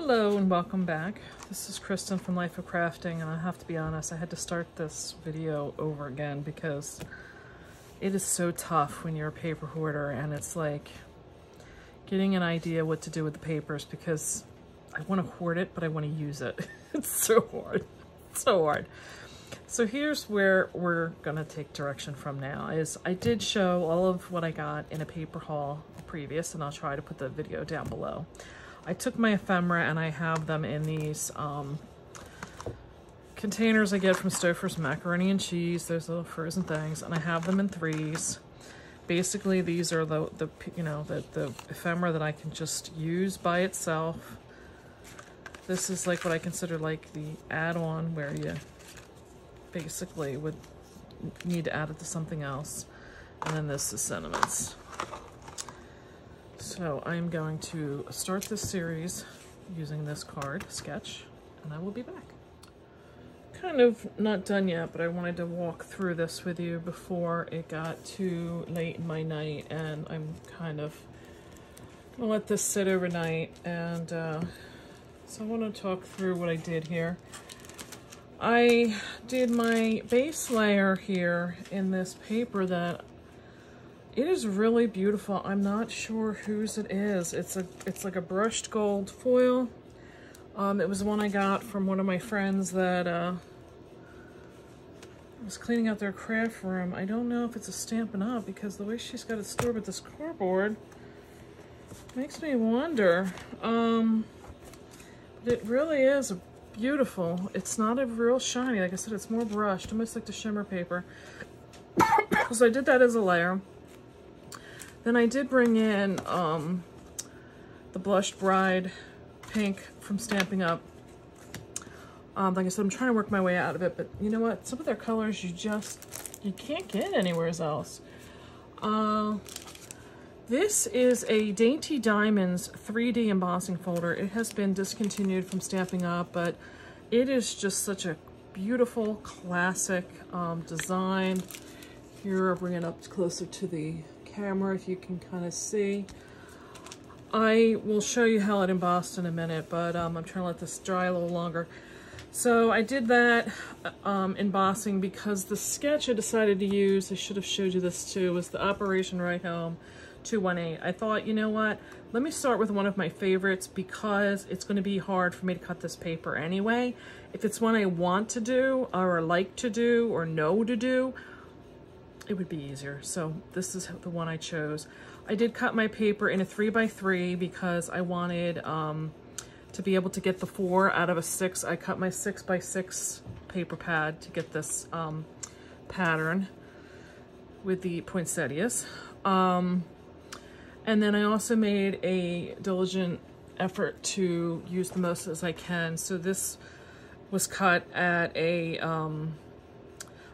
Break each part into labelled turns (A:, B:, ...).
A: Hello and welcome back. This is Kristen from Life of Crafting, and I have to be honest, I had to start this video over again because it is so tough when you're a paper hoarder and it's like getting an idea what to do with the papers because I want to hoard it, but I want to use it. It's so hard. It's so hard. So here's where we're gonna take direction from now. Is I did show all of what I got in a paper haul previous, and I'll try to put the video down below. I took my ephemera and I have them in these containers I get from Stouffer's Macaroni and Cheese. There's little frozen things, and I have them in threes. Basically, these are the ephemera that I can just use by itself. This is like what I consider like the add-on where you basically would need to add it to something else. And then this is sentiments. So I'm going to start this series using this card sketch, and I will be back. Kind of not done yet, but I wanted to walk through this with you before it got too late in my night, and I'm kind of gonna let this sit overnight. And so I want to talk through what I did here. I did my base layer here in this paper that it is really beautiful. I'm not sure whose it is. It's like a brushed gold foil. It was one I got from one of my friends that was cleaning out their craft room. I don't know if it's a Stampin' Up because the way she's got it stored with this cardboard makes me wonder. But it really is beautiful. It's not a real shiny. Like I said, it's more brushed, almost like the shimmer paper. So I did that as a layer. Then I did bring in the Blushed Bride pink from Stampin' Up. Like I said, I'm trying to work my way out of it, but you know what? Some of their colors you can't get anywhere else. This is a Dainty Diamonds 3D embossing folder. It has been discontinued from Stampin' Up, but it is just such a beautiful, classic design. Here, I'll bring it up closer to the camera if you can kind of see. I will show you how it embossed in a minute, but I'm trying to let this dry a little longer. So I did that embossing because the sketch I decided to use, I should have showed you this too, was the Operation Right Home 218. I thought, you know what, let me start with one of my favorites because it's going to be hard for me to cut this paper anyway. If it's one I want to do or like to do or know to do, it would be easier. So this is the one I chose. I did cut my paper in a 3x3 because I wanted to be able to get the 4 out of a 6. I cut my 6x6 paper pad to get this pattern with the poinsettias. And then I also made a diligent effort to use the most as I can. So this was cut at a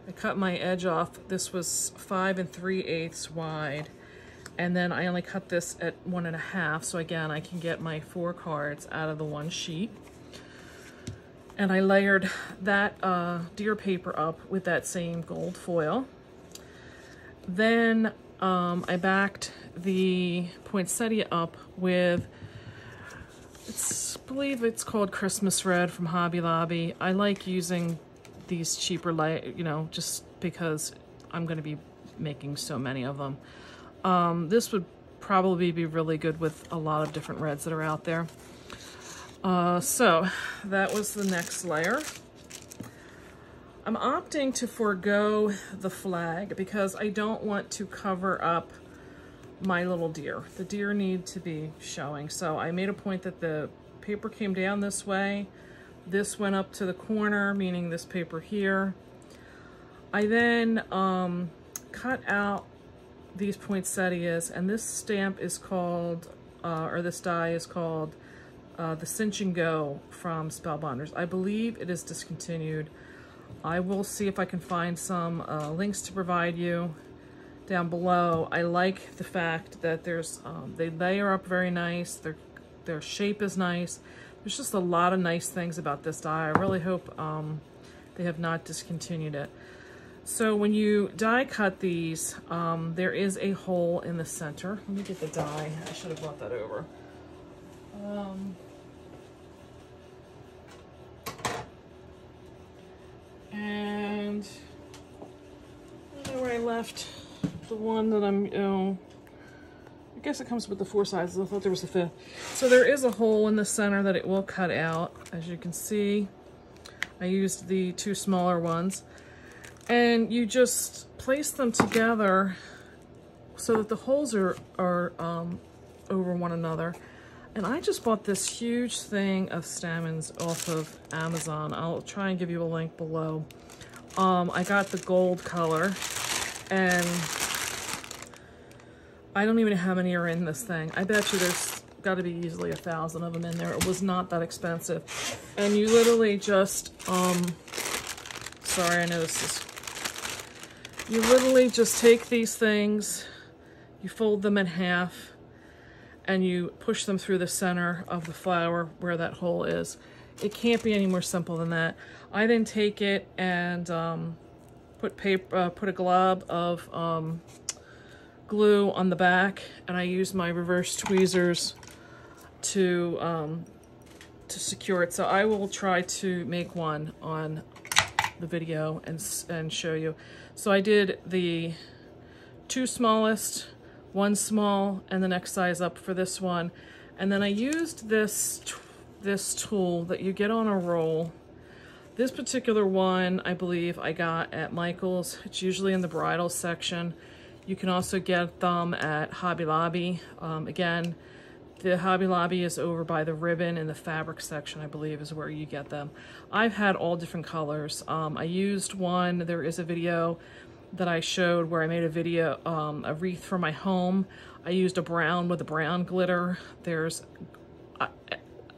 A: I cut my edge off. This was 5 3/8 wide. And then I only cut this at 1.5. So again, I can get my 4 cards out of the one sheet. And I layered that deer paper up with that same gold foil. Then I backed the poinsettia up with, I believe it's called Christmas Red from Hobby Lobby. I like using these cheaper light, just because I'm going to be making so many of them. This would probably be really good with a lot of different reds that are out there. So that was the next layer. I'm opting to forego the flag because I don't want to cover up my little deer. The deer need to be showing. So I made a point that the paper came down this way. This went up to the corner, meaning this paper here. I then cut out these poinsettias, and this stamp is called, or this die is called the Cinch and Go from Spellbinders. I believe it is discontinued. I will see if I can find some links to provide you down below. I like the fact that there's they layer up very nice. Their shape is nice. There's just a lot of nice things about this die. I really hope they have not discontinued it. So when you die cut these, there is a hole in the center. Let me get the die. I should have brought that over. left the one that I'm, I guess it comes with the 4 sizes. I thought there was a 5th. So there is a hole in the center that it will cut out. As you can see, I used the 2 smaller ones. And you just place them together so that the holes are over one another. And I just bought this huge thing of stamens off of Amazon. I'll try and give you a link below. I got the gold color, and I don't even know how many are in this thing. I bet you there's got to be easily 1,000 of them in there. It was not that expensive. And you literally just, sorry, I know this is, you literally just take these things, you fold them in half, and you push them through the center of the flower where that hole is. It can't be any more simple than that. I then take it and put a glob of glue on the back, and I use my reverse tweezers to secure it. So I will try to make one on the video and show you. So I did the 2 smallest, 1 small, and the next size up for this one. And then I used this tool that you get on a roll. This particular one, I believe I got at Michael's. It's usually in the bridal section. You can also get them at Hobby Lobby. Again, the Hobby Lobby is over by the ribbon in the fabric section, I believe, is where you get them. I've had all different colors. I used one, there is a video that I showed where I made a video, a wreath for my home. I used a brown with a brown glitter. There's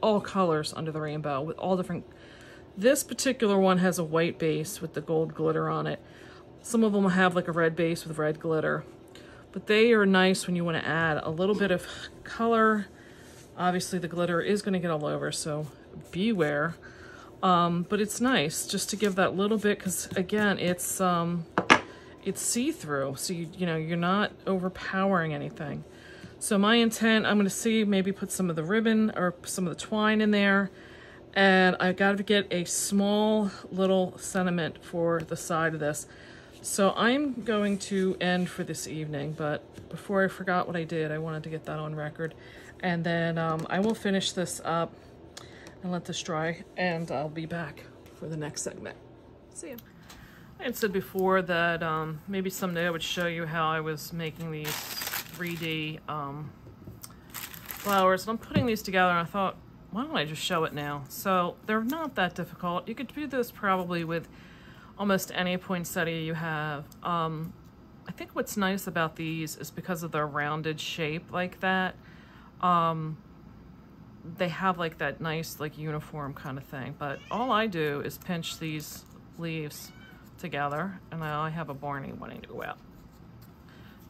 A: all colors under the rainbow with all different. This particular one has a white base with the gold glitter on it. Some of them have like a red base with red glitter, but they are nice when you want to add a little bit of color. Obviously the glitter is going to get all over, so beware. But it's nice just to give that little bit, because again, it's see-through, so you know, you're not overpowering anything. So my intent, I'm going to see, maybe put some of the ribbon or some of the twine in there, and I got to get a small little sentiment for the side of this. So I'm going to end for this evening, but before I forgot what I did, I wanted to get that on record. And then I will finish this up and let this dry, and I'll be back for the next segment. See ya. I had said before that maybe someday I would show you how I was making these 3D flowers. And I'm putting these together, and I thought, why don't I just show it now? So they're not that difficult. You could do this probably with almost any poinsettia you have. I think what's nice about these is because of their rounded shape like that, they have like that nice like uniform kind of thing. But all I do is pinch these leaves together, and I have a Barney wanting to go out.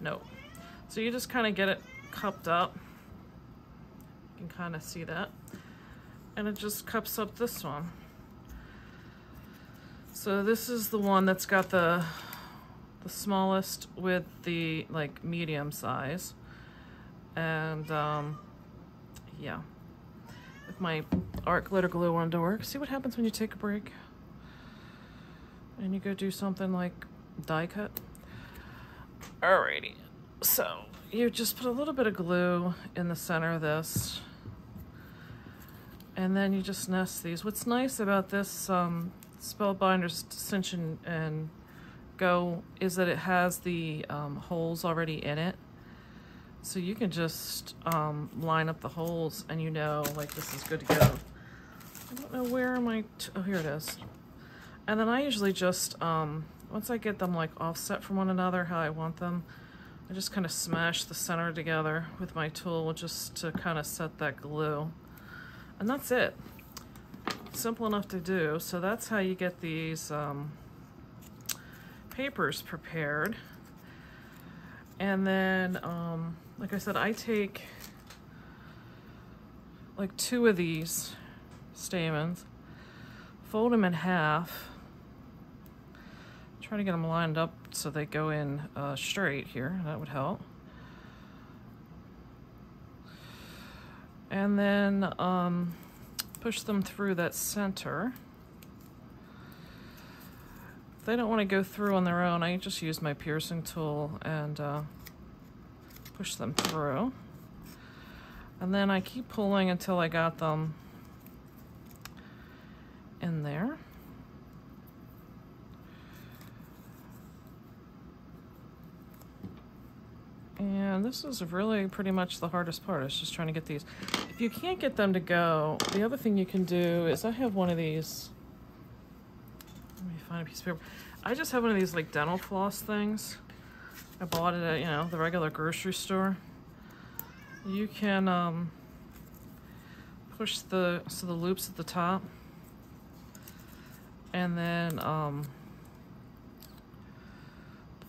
A: No. So you just kind of get it cupped up. You can kind of see that. And it just cups up this one. So this is the one that's got the smallest with the like medium size. And yeah. If my art glitter glue wanted to work, see what happens when you take a break and you go do something like die cut. Alrighty, so you just put a little bit of glue in the center of this, and then you just nest these. What's nice about this Spellbinder's Cinch and Go is that it has the holes already in it, so you can just line up the holes, and you know, like, this is good to go. I don't know where my, oh, here it is. And then I usually just, once I get them like offset from one another how I want them, I just kind of smash the center together with my tool just to kind of set that glue. And that's it. Simple enough to do. So that's how you get these papers prepared. And then, like I said, I take like 2 of these stamens, fold them in half, try to get them lined up so they go in straight here. That would help. And then push them through that center. if they don't want to go through on their own, I just use my piercing tool and push them through. And then I keep pulling until I got them in there. And this is really pretty much the hardest part, is just trying to get these. If you can't get them to go, the other thing you can do is, I have one of these, let me find a piece of paper. I just have one of these like dental floss things. I bought it at, you know, the regular grocery store. You can push the loops at the top, and then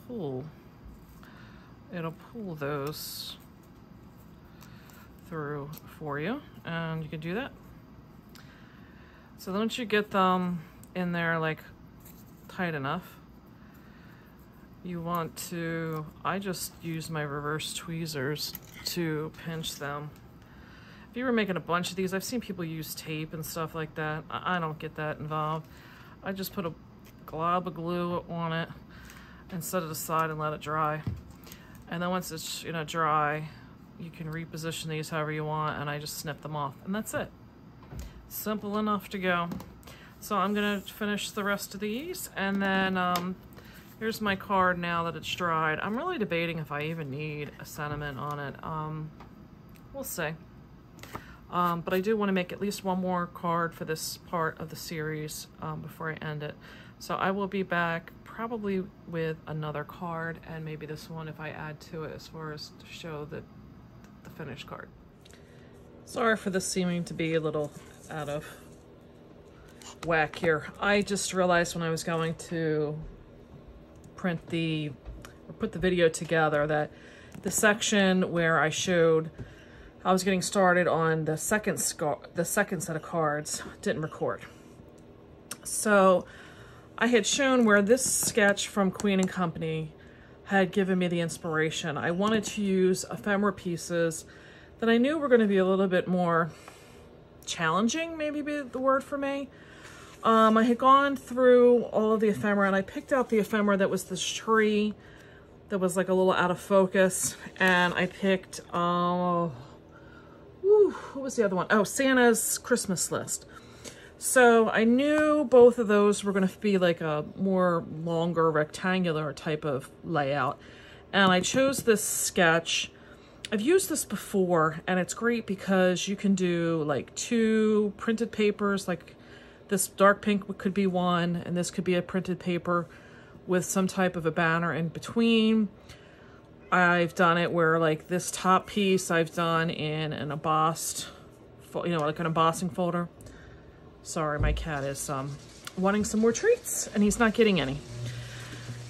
A: pull. It'll pull those through for you, and you can do that. So once you get them in there like tight enough, you want to, I just use my reverse tweezers to pinch them. If you were making a bunch of these, I've seen people use tape and stuff like that. I don't get that involved. I just put a glob of glue on it and set it aside and let it dry. And then once it's, you know, dry, you can reposition these however you want, and I just snip them off, and that's it. Simple enough to go. So I'm gonna finish the rest of these, and then here's my card now that it's dried. I'm really debating if I even need a sentiment on it. We'll see. But I do want to make at least one more card for this part of the series before I end it. So I will be back probably with another card, and maybe this one if I add to it as far as to show the finished card. Sorry for this seeming to be a little out of whack here. I just realized when I was going to put the video together that the section where I showed I was getting started on the second set of cards didn't record. So I had shown where this sketch from Queen & Company had given me the inspiration. I wanted to use ephemera pieces that I knew were going to be a little bit more challenging, maybe be the word for me. I had gone through all of the ephemera, and I picked out the ephemera that was this tree that was like a little out of focus, and I picked, what was the other one? Oh, Santa's Christmas list. So I knew both of those were going to be like a more longer rectangular type of layout. And I chose this sketch. I've used this before, and it's great because you can do like 2 printed papers, like this dark pink could be one, and this could be a printed paper with some type of a banner in between. I've done it where like this top piece I've done in an embossed, you know, like an embossing folder. Sorry, my cat is wanting some more treats, and he's not getting any.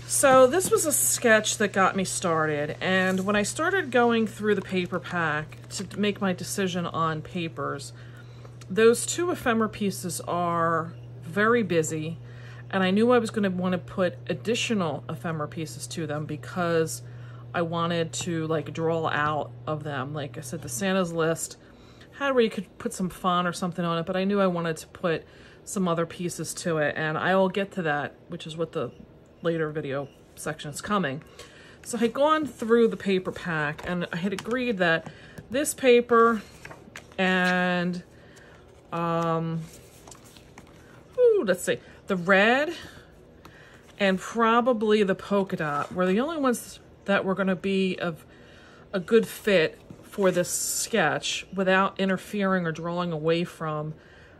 A: So this was a sketch that got me started, and when I started going through the paper pack to make my decision on papers, those 2 ephemera pieces are very busy, and I knew I was going to want to put additional ephemera pieces to them because I wanted to like draw out of them. Like I said, the Santa's list had where you could put some font or something on it, but I knew I wanted to put some other pieces to it, and I'll get to that, which is what the later video section is coming. So I had gone through the paper pack, and I had agreed that this paper and let's see, the red and probably the polka dot were the only ones that were going to be of a good fit for this sketch without interfering or drawing away from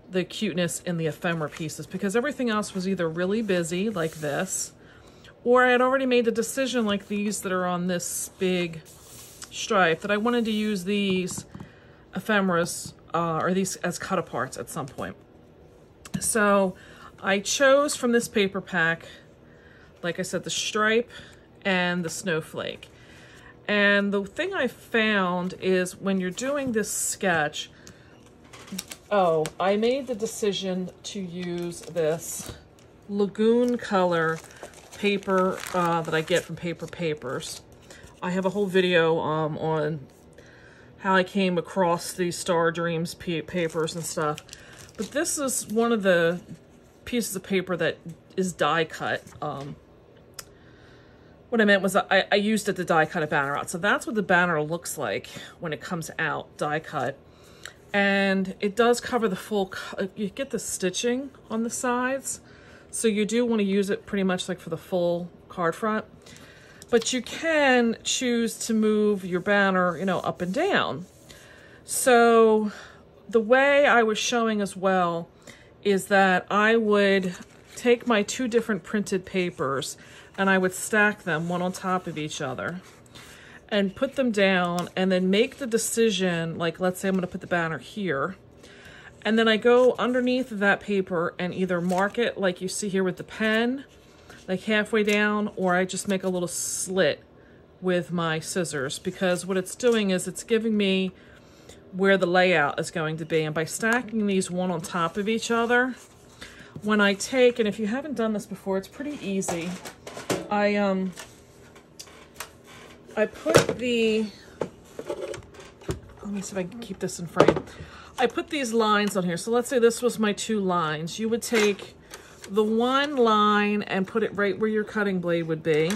A: the cuteness in the ephemera pieces, because everything else was either really busy like this, or I had already made the decision like these that are on this big stripe that I wanted to use these ephemeras or these as cut aparts at some point. So I chose from this paper pack, like I said, the stripe and the snowflake. And the thing I found is when you're doing this sketch, I made the decision to use this lagoon color paper that I get from Paper Papers. I have a whole video on how I came across these Star Dreams papers and stuff. But this is one of the pieces of paper that is die cut. What I meant was I used it to die cut a banner out. So that's what the banner looks like when it comes out, die cut. And it does cover the full, you get the stitching on the sides. So you do want to use it pretty much like for the full card front. But you can choose to move your banner, you know, up and down. So the way I was showing as well is that I would take my 2 different printed papers and I would stack them one on top of each other and put them down and then make the decision, like let's say I'm gonna put the banner here, and then I go underneath of that paper and either mark it like you see here with the pen, like halfway down, or I just make a little slit with my scissors, because what it's doing is it's giving me where the layout is going to be. And by stacking these one on top of each other, when I take, and if you haven't done this before, it's pretty easy. I put the, let me see if I can keep this in frame. I put these lines on here. So let's say this was my 2 lines. You would take the one line and put it right where your cutting blade would be,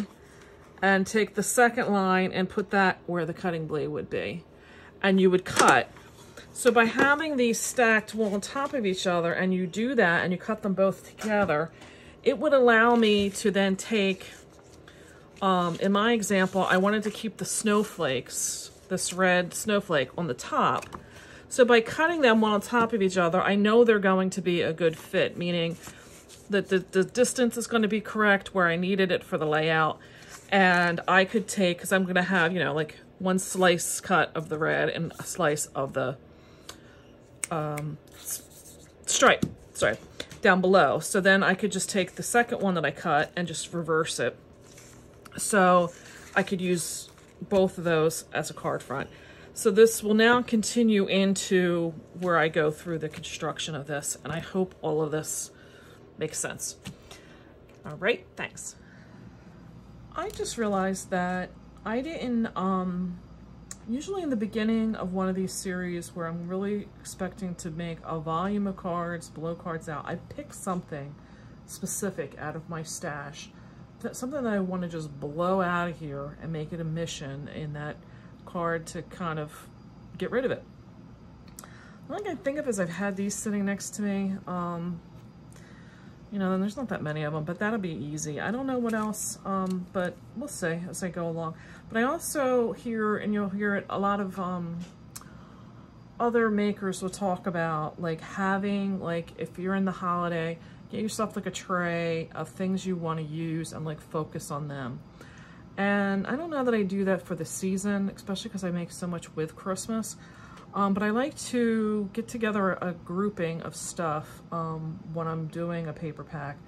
A: and take the second line and put that where the cutting blade would be, and you would cut. So by having these stacked one on top of each other, and you do that and you cut them both together, it would allow me to then take, in my example, I wanted to keep the snowflakes, this red snowflake on the top. So by cutting them one on top of each other, I know they're going to be a good fit, meaning that the distance is going to be correct where I needed it for the layout. And I could take, because I'm going to have, you know, like 1 slice cut of the red and a slice of the stripe down below. So then I could just take the second one that I cut and just reverse it. So I could use both of those as a card front. So this will now continue into where I go through the construction of this, and I hope all of this makes sense. All right, thanks. I just realized that I didn't, usually in the beginning of one of these series where I'm really expecting to make a volume of cards, blow cards out, I pick something specific out of my stash, something that I want to just blow out of here and make it a mission in that card to kind of get rid of it. The only thing I think of is I've had these sitting next to me. You know, and there's not that many of them, but that'll be easy. I don't know what else, but we'll see as I go along. But I also hear, and you'll hear it, a lot of other makers will talk about like having, like if you're in the holiday, get yourself like a tray of things you want to use and like focus on them. And I don't know that I do that for the season, especially because I make so much with Christmas. But I like to get together a grouping of stuff when I'm doing a paper pack.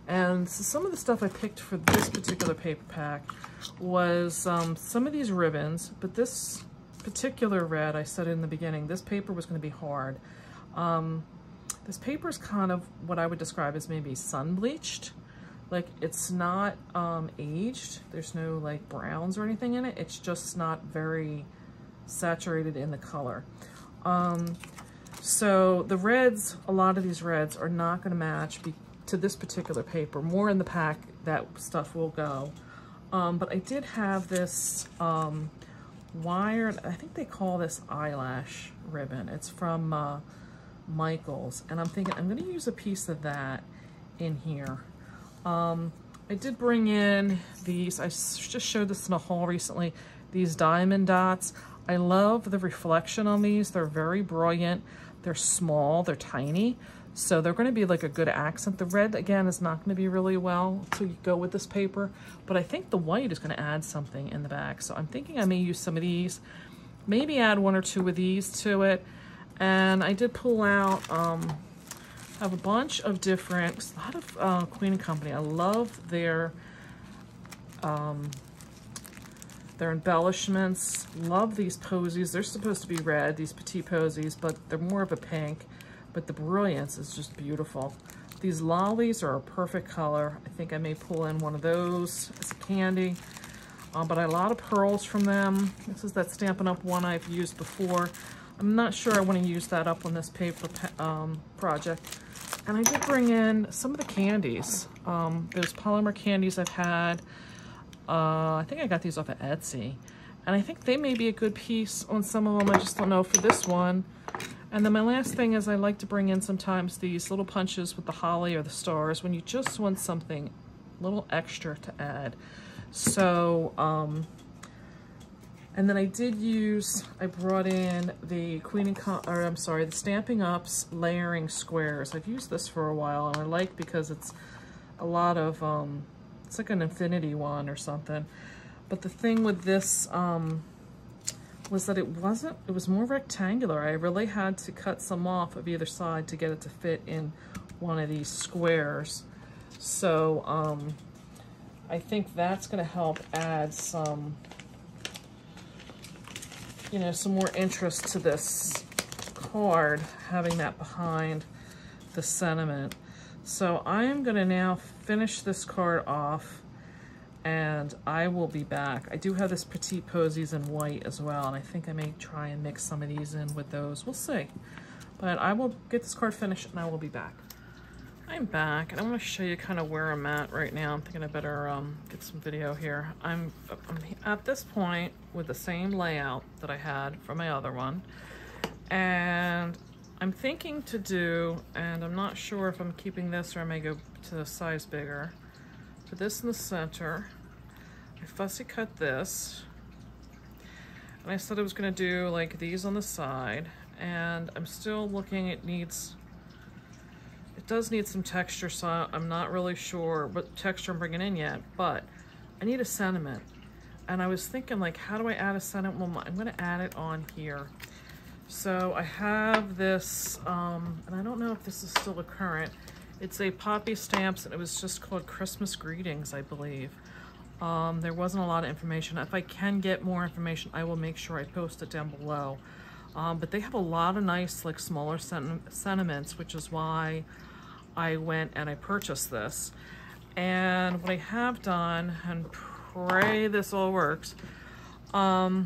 A: And so some of the stuff I picked for this particular paper pack was some of these ribbons, but this particular red, I said in the beginning, this paper was going to be hard. This paper is kind of what I would describe as maybe sun bleached. Like it's not aged. There's no like browns or anything in it. It's just not very saturated in the color. So the reds, a lot of these reds are not going to match to this particular paper. More in the pack, that stuff will go. But I did have this wired, I think they call this eyelash ribbon. It's from Michaels, and I'm thinking I'm going to use a piece of that in here. I did bring in these, I just showed this in a haul recently, these diamond dots. I love the reflection on these. They're very brilliant. They're small, they're tiny. So they're gonna be like a good accent. The red, again, is not gonna be really well to go with this paper, but I think the white is gonna add something in the back. So I'm thinking I may use some of these, maybe add 1 or 2 of these to it. And I did pull out, I have a bunch of different, a lot of Queen & Company. I love their embellishments. Love these posies. They're supposed to be red, these petite posies, but they're more of a pink. But the brilliance is just beautiful. These lollies are a perfect color. I think I may pull in 1 of those as a candy. But a lot of pearls from them. This is that Stampin' Up! One I've used before. I'm not sure I want to use that up on this paper project. And I did bring in some of the candies. Those Polymer candies I've had. I think I got these off of Etsy. And I think they may be a good piece on some of them. I just don't know for this one. And then my last thing is I like to bring in sometimes these little punches with the holly or the stars when you just want something a little extra to add. So, and then I brought in the the Stampin' Up's layering squares. I've used this for a while and I like because it's a lot of, it's like an infinity one or something. But the thing with this was that it was more rectangular. I really had to cut some off of either side to get it to fit in one of these squares. So I think that's gonna help add some, you know, some more interest to this card, having that behind the sentiment. So I am gonna now finish this card off and I will be back. I do have this Petite Posies in white as well, and I think I may try and mix some of these in with those. We'll see. But I will get this card finished and I will be back. I'm back and I want to show you kind of where I'm at right now. I'm thinking I better get some video here. I'm at this point with the same layout that I had for my other one. And I'm thinking to do, and I'm not sure if I'm keeping this or I may go to the size bigger. Put this in the center. I fussy cut this. And I said I was gonna do like these on the side. And I'm still looking, it does need some texture, so I'm not really sure what texture I'm bringing in yet, but I need a sentiment. And I was thinking like, how do I add a sentiment? Well, I'm gonna add it on here. So I have this, and I don't know if this is still a current. It's a Poppy Stamps, and it was just called Christmas Greetings, I believe. There wasn't a lot of information. If I can get more information, I will make sure I post it down below. But they have a lot of nice, like, smaller sentiments, which is why I went and I purchased this. And what I have done, and pray this all works, I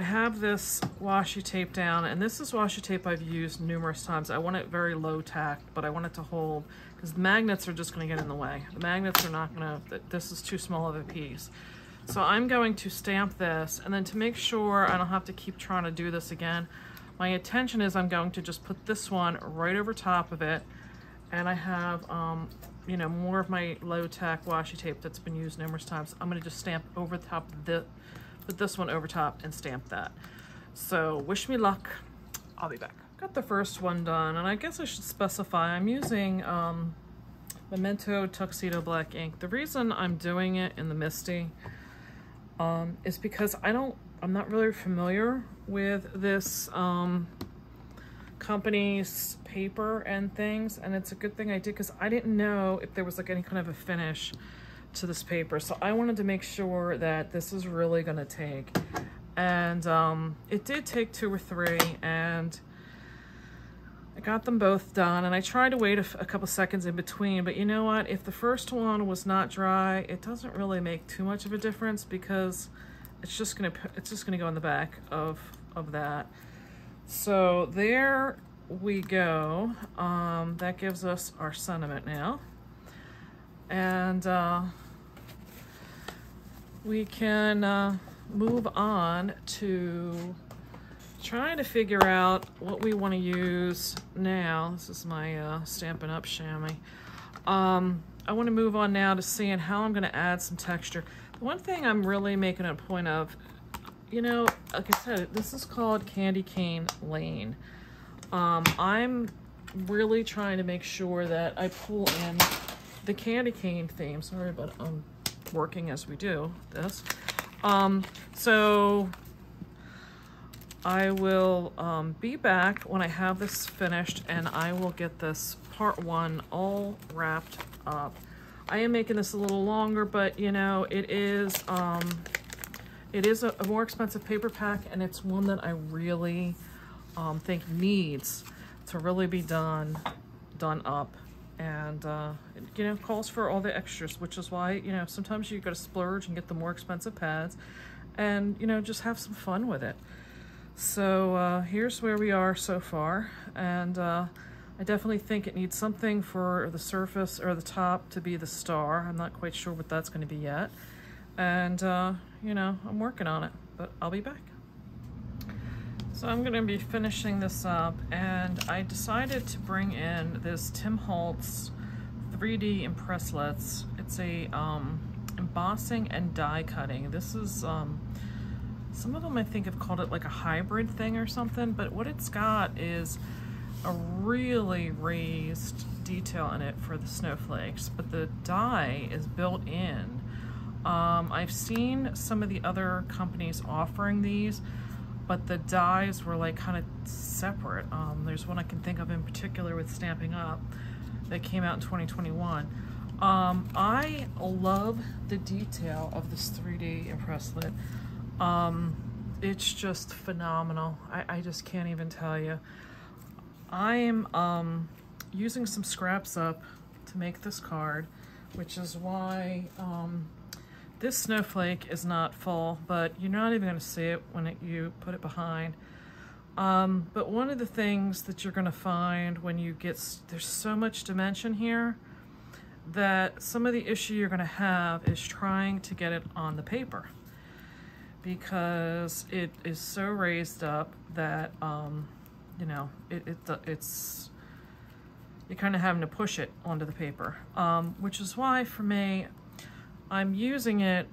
A: have this washi tape down, and this is washi tape I've used numerous times. I want it very low tack, but I want it to hold, because the magnets are just gonna get in the way. The magnets are not gonna, this is too small of a piece. So I'm going to stamp this, and then to make sure I don't have to keep trying to do this again, my intention is I'm going to just put this one right over top of it, and I have, you know, more of my low tack washi tape that's been used numerous times. I'm gonna just stamp over the top of this, put this one over top and stamp that. So wish me luck. I'll be back. Got the first one done, and I guess I should specify I'm using Memento Tuxedo Black ink. The reason I'm doing it in the Misty is because I'm not really familiar with this company's paper and things, and it's a good thing I did because I didn't know if there was like any kind of a finish to this paper. So I wanted to make sure that this is really gonna take. And it did take 2 or 3, and I got them both done, and I tried to wait a couple seconds in between, but you know what? If the first one was not dry, it doesn't really make too much of a difference because it's just gonna go in the back of that. So there we go. That gives us our sentiment now. And we can move on to trying to figure out what we want to use now. This is my Stampin' Up chamois. I want to move on now to seeing how I'm going to add some texture. The one thing I'm really making a point of, you know, like I said, this is called Candy Cane Lane. I'm really trying to make sure that I pull in the candy cane theme. Sorry, but I'm working as we do this. So I will be back when I have this finished, and I will get this part 1 all wrapped up. I am making this a little longer, but you know, it is a more expensive paper pack, and it's one that I really think needs to really be done up. And you know, calls for all the extras, which is why, you know, sometimes you gotta splurge and get the more expensive pads and, you know, just have some fun with it. So here's where we are so far, and I definitely think it needs something for the surface or the top to be the star. I'm not quite sure what that's going to be yet, and you know, I'm working on it, but I'll be back. So I'm going to be finishing this up, and I decided to bring in this Tim Holtz 3D Impresslets. It's a embossing and die cutting. This is some of them I think have called it like a hybrid thing or something, but what it's got is a really raised detail in it for the snowflakes, but the die is built in. I've seen some of the other companies offering these, but the dies were like kind of separate. There's one I can think of in particular with Stamping Up that came out in 2021. I love the detail of this 3D Impresslet. It's just phenomenal. I just can't even tell you. I am using some scraps up to make this card, which is why this snowflake is not full, but you're not even going to see it when you put it behind. But one of the things that you're going to find when you get, there's so much dimension here, that some of the issue you're going to have is trying to get it on the paper, because it is so raised up that you know, it's you're kind of having to push it onto the paper, which is why for me I'm using it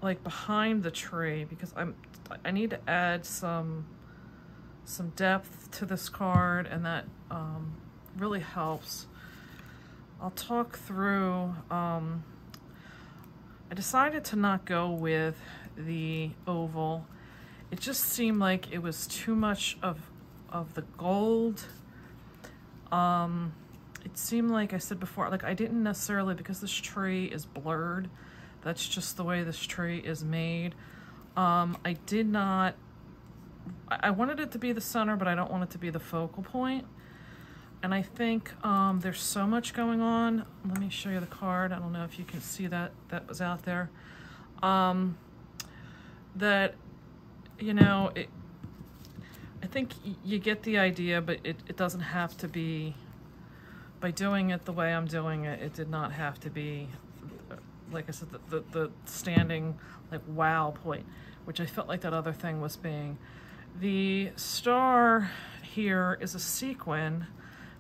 A: like behind the tree, because I need to add some depth to this card, and that really helps. I'll talk through, I decided to not go with the oval. It just seemed like it was too much of the gold. It seemed like I said before, like I didn't necessarily, because this tree is blurred, that's just the way this tree is made. I did not, I wanted it to be the center, but I don't want it to be the focal point. And I think there's so much going on. Let me show you the card. I don't know if you can see that was out there. That, you know, I think you get the idea, but it doesn't have to be, by doing it the way I'm doing it, it did not have to be, like I said, the standing, like, wow point, which I felt like that other thing was being. The star here is a sequin.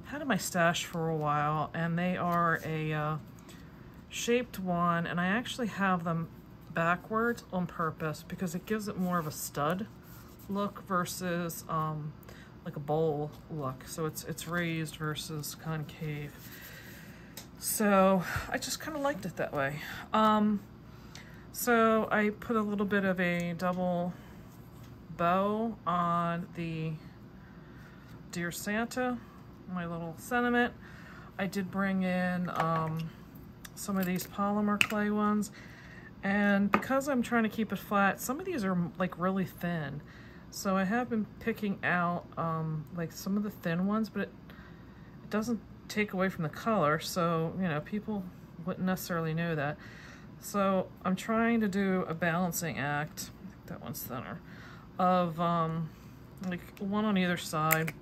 A: Had in my stash for a while, and they are a shaped one, and I actually have them backwards on purpose because it gives it more of a stud look versus like a bowl look. So it's raised versus concave. So I just kind of liked it that way. So I put a little bit of a double bow on the Dear Santa, my little sentiment. I did bring in some of these polymer clay ones, and because I'm trying to keep it flat, some of these are like really thin, so I have been picking out like some of the thin ones, but it doesn't take away from the color, so you know, people wouldn't necessarily know that. So I'm trying to do a balancing act, I think that one's thinner, of like one on either side.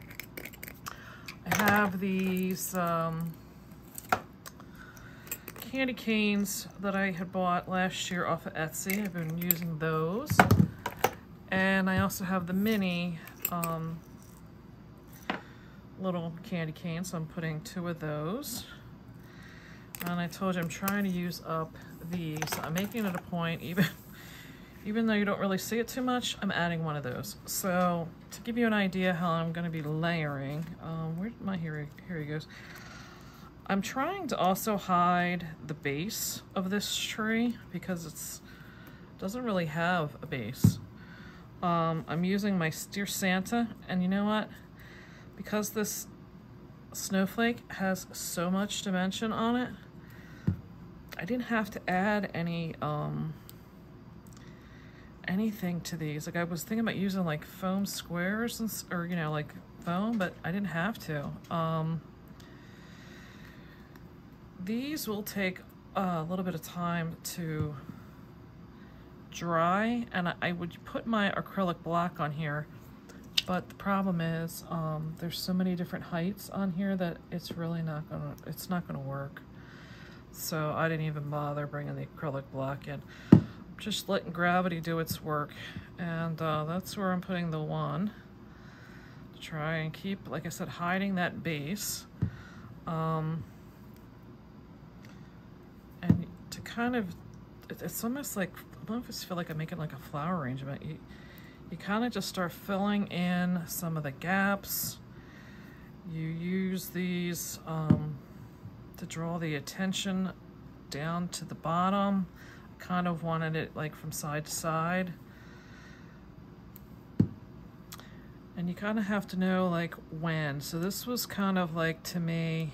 A: I have these candy canes that I had bought last year off of Etsy. I've been using those. And I also have the mini little candy canes, so I'm putting 2 of those. And I told you I'm trying to use up these. I'm making it a point, even though you don't really see it too much, I'm adding 1 of those. So to give you an idea how I'm going to be layering, where's my, here he goes. I'm trying to also hide the base of this tree because it doesn't really have a base. I'm using my Dear Santa, and you know what? Because this snowflake has so much dimension on it, I didn't have to add any anything to these. Like I was thinking about using like foam squares and, or you know, like foam, but I didn't have to. These will take a little bit of time to dry, and I would put my acrylic black on here But the problem is, there's so many different heights on here that it's really not gonna work. So I didn't even bother bringing the acrylic block in. Just letting gravity do its work. And that's where I'm putting the one. To try and keep, like I said, hiding that base. And to kind of, it's almost like, I don't know if I feel like I'm making like a flower arrangement. You kind of just start filling in some of the gaps. You use these to draw the attention down to the bottom. Kind of wanted it like from side to side. And you kind of have to know like when. So this was kind of like, to me,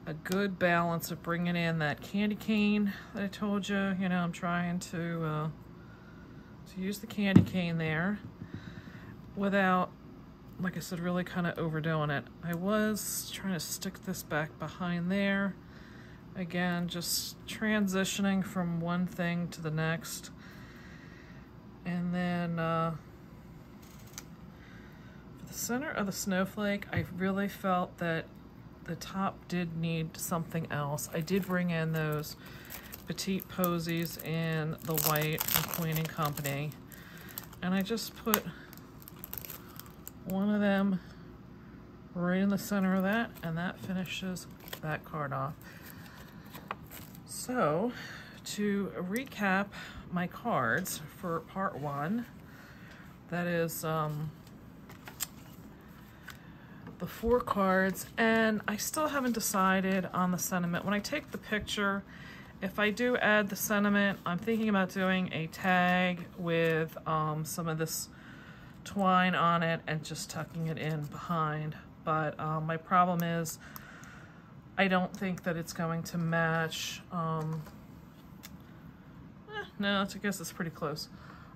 A: a good balance of bringing in that candy cane that I told you. You know, I'm trying to use the candy cane there without, like I said, really kind of overdoing it. I was trying to stick this back behind there. Again, just transitioning from one thing to the next. And then for the center of the snowflake, I really felt that the top did need something else. I did bring in those petite posies in the white from Queen & Company. And I just put one of them right in the center of that, and that finishes that card off. So, to recap my cards for part one, that is the 4 cards, and I still haven't decided on the sentiment. When I take the picture, if I do add the sentiment, I'm thinking about doing a tag with some of this twine on it and just tucking it in behind. But my problem is I don't think that it's going to match. No, I guess it's pretty close.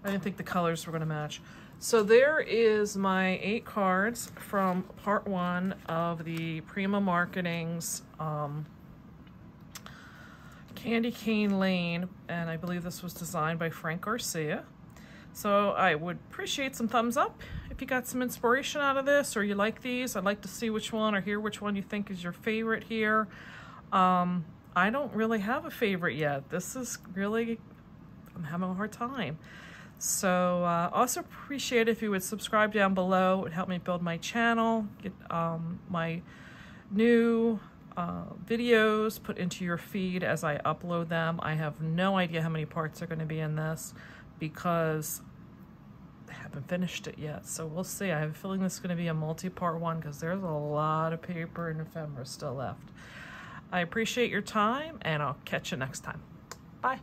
A: I didn't think the colors were going to match. So there is my 8 cards from part 1 of the Prima Marketing's Candy Cane Lane, and I believe this was designed by Frank Garcia. So I would appreciate some thumbs up if you got some inspiration out of this, or you like these. I'd like to see which one or hear which one you think is your favorite here. I don't really have a favorite yet. This is really, I'm having a hard time. So also appreciate if you would subscribe down below. It would help me build my channel, get my new videos put into your feed as I upload them. I have no idea how many parts are going to be in this because I haven't finished it yet. So we'll see. I have a feeling this is going to be a multi-part one because there's a lot of paper and ephemera still left. I appreciate your time, and I'll catch you next time. Bye.